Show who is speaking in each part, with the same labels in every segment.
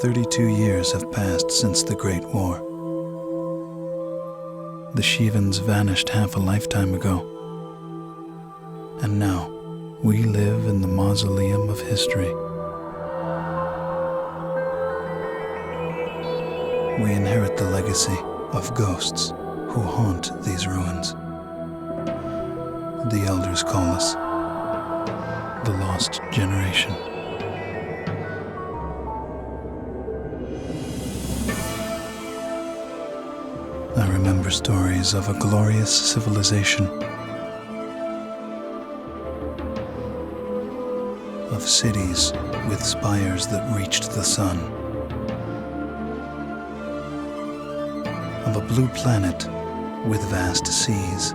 Speaker 1: 32 years have passed since the Great War. The Shivans vanished half a lifetime ago. And now, we live in the mausoleum of history. We inherit the legacy of ghosts who haunt these ruins. The elders call us the Lost Generation. I remember stories of a glorious civilization, of cities with spires that reached the sun, of a blue planet with vast seas,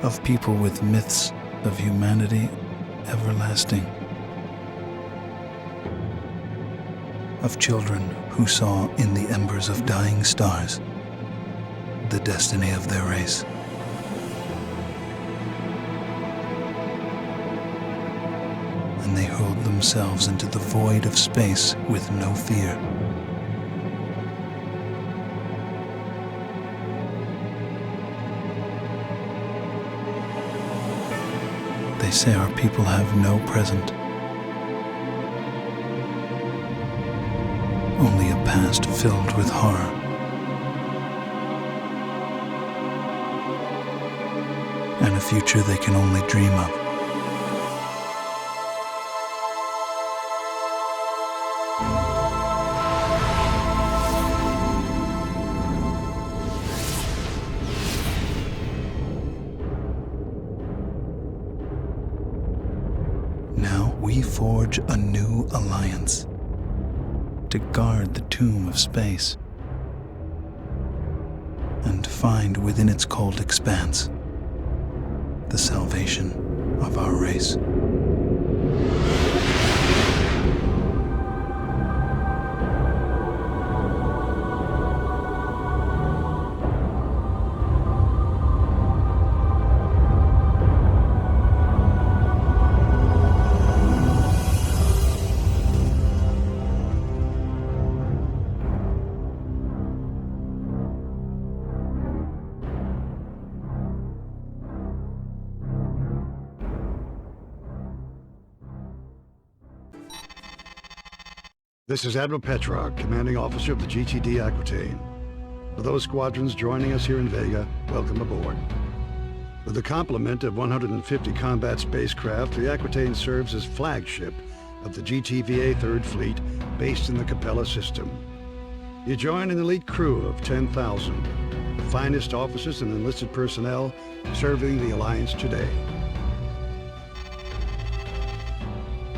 Speaker 1: of people with myths of humanity everlasting, of children who saw in the embers of dying stars the destiny of their race. And they hurled themselves into the void of space with no fear. They say our people have no present, only a past filled with horror. And a future they can only dream of. Now we forge a new alliance to guard the tomb of space and find within its cold expanse the salvation of our race.
Speaker 2: This is Admiral Petrarch, Commanding Officer of the GTD Aquitaine. For those squadrons joining us here in Vega, welcome aboard. With a complement of 150 combat spacecraft, the Aquitaine serves as flagship of the GTVA 3rd Fleet based in the Capella system. You join an elite crew of 10,000, the finest officers and enlisted personnel serving the Alliance today.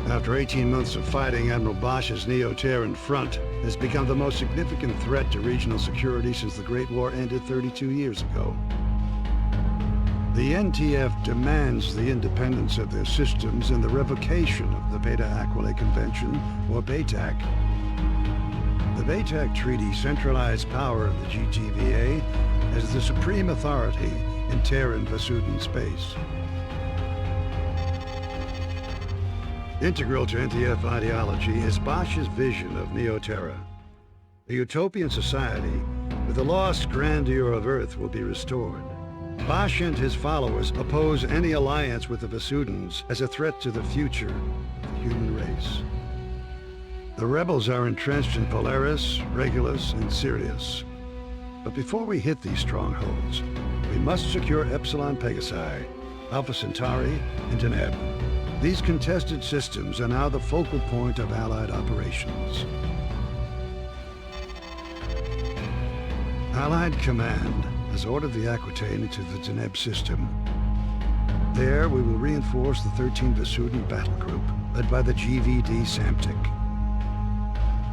Speaker 2: After 18 months of fighting, Admiral Bosch's Neo Terran Front has become the most significant threat to regional security since the Great War ended 32 years ago. The NTF demands the independence of their systems and the revocation of the Beta Aquila Convention, or BATAC. The BATAC Treaty centralized power of the GTVA as the supreme authority in Terran Vasudan space. Integral to NTF ideology is Bosch's vision of Neo Terra. A utopian society where the lost grandeur of Earth will be restored. Bosch and his followers oppose any alliance with the Vasudans as a threat to the future of the human race. The rebels are entrenched in Polaris, Regulus, and Sirius. But before we hit these strongholds, we must secure Epsilon Pegasi, Alpha Centauri, and Deneb. These contested systems are now the focal point of Allied operations. Allied Command has ordered the Aquitaine into the Deneb system. There, we will reinforce the 13 Vasudan battle group, led by the GVD Samtic.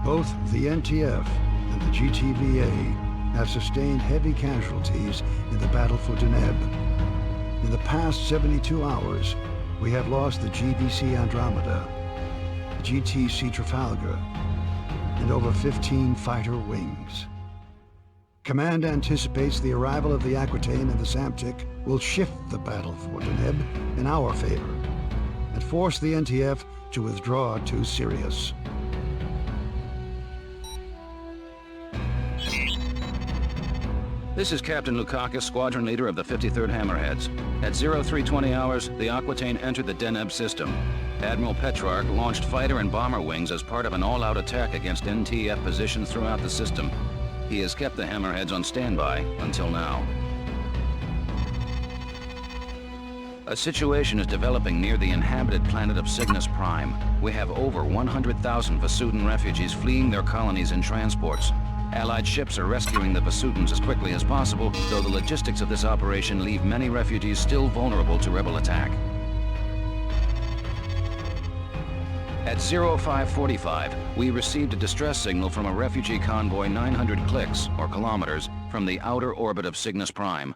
Speaker 2: Both the NTF and the GTVA have sustained heavy casualties in the battle for Deneb. In the past 72 hours, we have lost the GVC Andromeda, the GTC Trafalgar, and over 15 fighter wings. Command anticipates the arrival of the Aquitaine and the Samtic will shift the battle for Deneb in our favor and force the NTF to withdraw to Sirius.
Speaker 3: This is Captain Lukakis, squadron leader of the 53rd Hammerheads. At 0320 hours, the Aquitaine entered the Deneb system. Admiral Petrarch launched fighter and bomber wings as part of an all-out attack against NTF positions throughout the system. He has kept the Hammerheads on standby until now. A situation is developing near the inhabited planet of Cygnus Prime. We have over 100,000 Vasudan refugees fleeing their colonies in transports. Allied ships are rescuing the Vasudans as quickly as possible, though the logistics of this operation leave many refugees still vulnerable to rebel attack. At 0545, we received a distress signal from a refugee convoy 900 clicks, or kilometers, from the outer orbit of Cygnus Prime.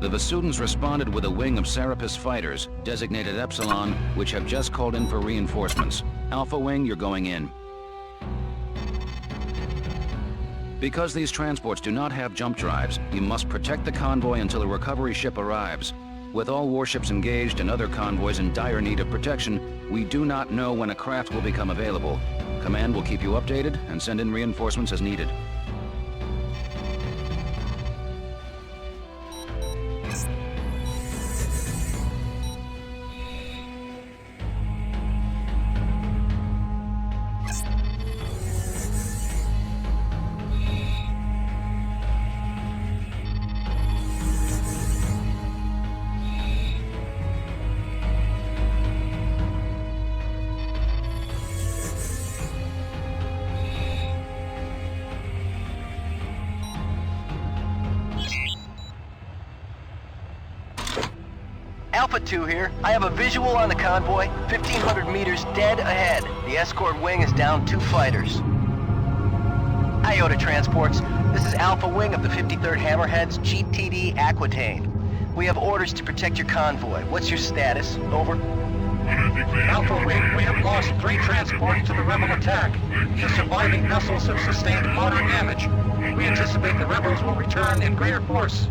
Speaker 3: The Vasudans responded with a wing of Serapis fighters, designated Epsilon, which have just called in for reinforcements. Alpha Wing, you're going in. Because these transports do not have jump drives, you must protect the convoy until a recovery ship arrives. With all warships engaged and other convoys in dire need of protection, we do not know when a craft will become available. Command will keep you updated and send in reinforcements as needed.
Speaker 4: Alpha 2 here. I have a visual on the convoy, 1,500 meters dead ahead. The escort wing is down 2 fighters. Iota transports. This is Alpha Wing of the 53rd Hammerheads, GTD Aquitaine. We have orders to protect your convoy. What's your status? Over.
Speaker 5: Alpha Wing, we have lost 3 transports to the rebel attack. The surviving vessels have sustained moderate damage. We anticipate the rebels will return in greater force.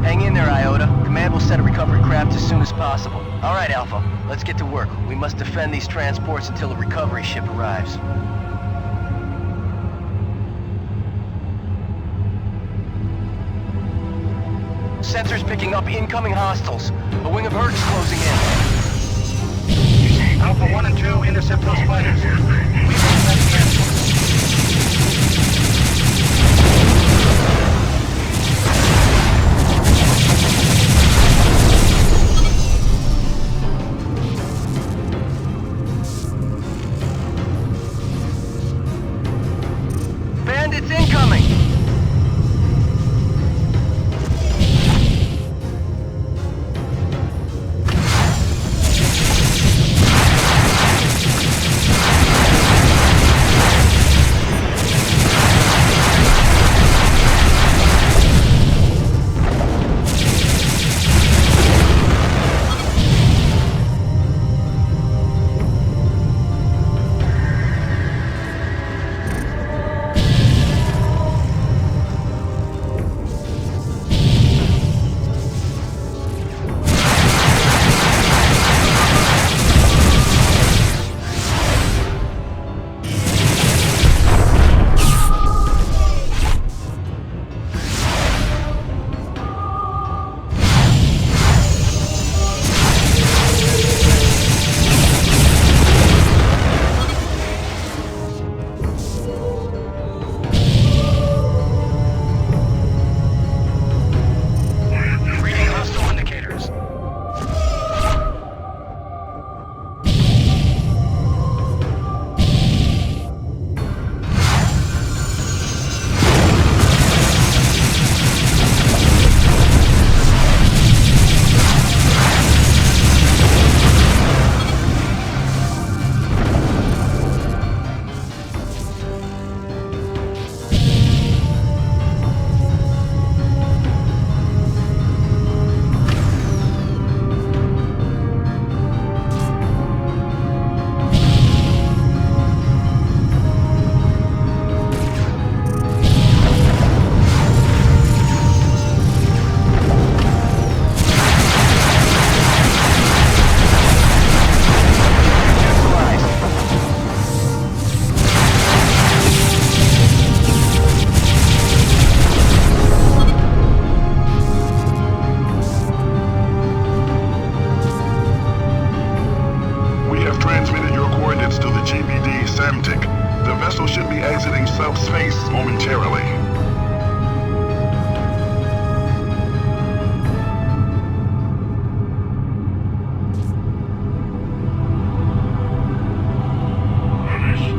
Speaker 4: Hang in there, Iota. Command will send a recovery craft as soon as possible. All right, Alpha. Let's get to work. We must defend these transports until a recovery ship arrives. Sensors picking up incoming hostiles. A wing of Hertz closing in.
Speaker 5: Alpha 1 and 2 intercept those fighters. We will defend the transports.
Speaker 4: Bandits incoming!
Speaker 6: subspace momentarily.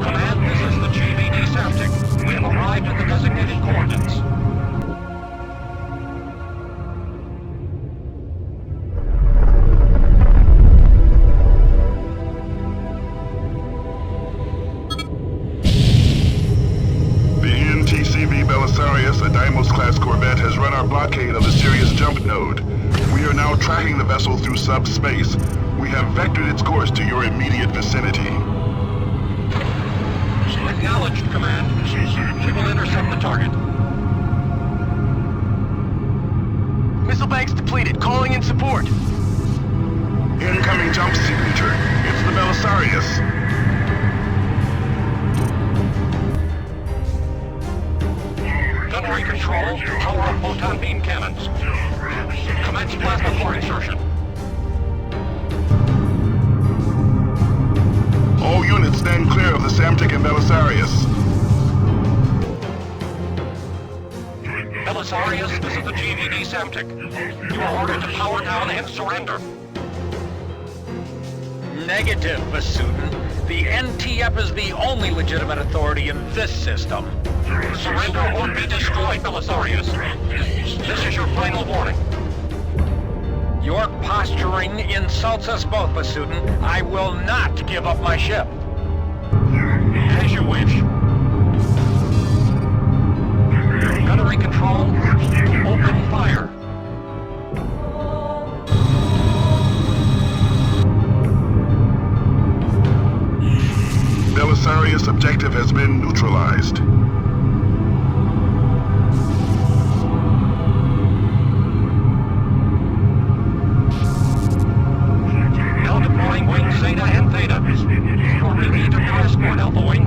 Speaker 5: Command, this is the GVD Samtic. We have arrived at the designated coordinates.
Speaker 6: Belesarius, a Deimos-class corvette, has run our blockade of the Sirius jump node. We are now tracking the vessel through subspace. We have vectored its course to your immediate vicinity.
Speaker 5: Acknowledged, Command. We will intercept the target.
Speaker 4: Missile banks depleted. Calling in support.
Speaker 6: Incoming jump signature. It's the Belesarius.
Speaker 5: Gunnery control, power up photon beam cannons. Commence plasma core insertion.
Speaker 6: All units stand clear of the Samtic and Belesarius.
Speaker 5: Belesarius, this is the GVD Samtic. You are ordered to power down and surrender.
Speaker 7: Negative, Vasudan. The NTF is the only legitimate authority in this system.
Speaker 5: Surrender or be destroyed, Belesarius. This is your final warning.
Speaker 7: Your posturing insults us both, Vasudan. I will not give up my ship.
Speaker 5: As you wish. Gunnery control, open fire.
Speaker 6: Belesarius objective has been neutralized.
Speaker 5: Now deploying wings Zeta and Theta. Your relief of your escort, Alpha Wing.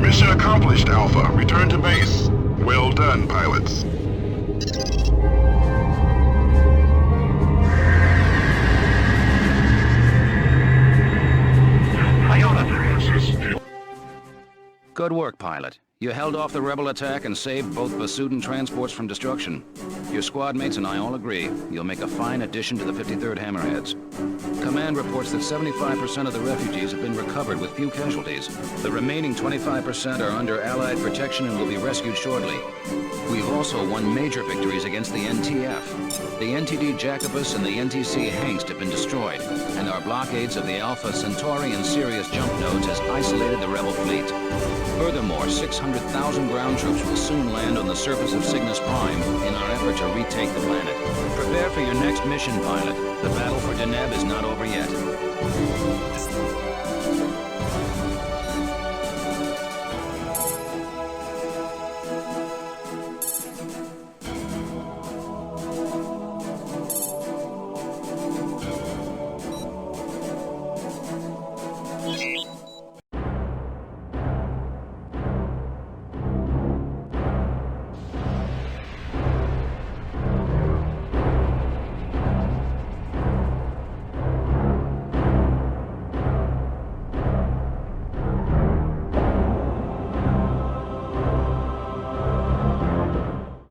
Speaker 6: Mission accomplished, Alpha. Return to base. Well done, pilots.
Speaker 3: Good work, pilot. You held off the rebel attack and saved both Vasudan transports from destruction. Your squad mates and I all agree you'll make a fine addition to the 53rd Hammerheads. Command reports that 75% of the refugees have been recovered with few casualties. The remaining 25% are under Allied protection and will be rescued shortly. We've also won major victories against the NTF. The NTD Jacobus and the NTC Hengst have been destroyed, and our blockades of the Alpha Centauri and Sirius jump nodes has isolated the rebel fleet. Furthermore, 600,000 ground troops will soon land on the surface of Cygnus Prime in our effort to retake the planet. Prepare for your next mission, pilot. The battle for Deneb is not over yet.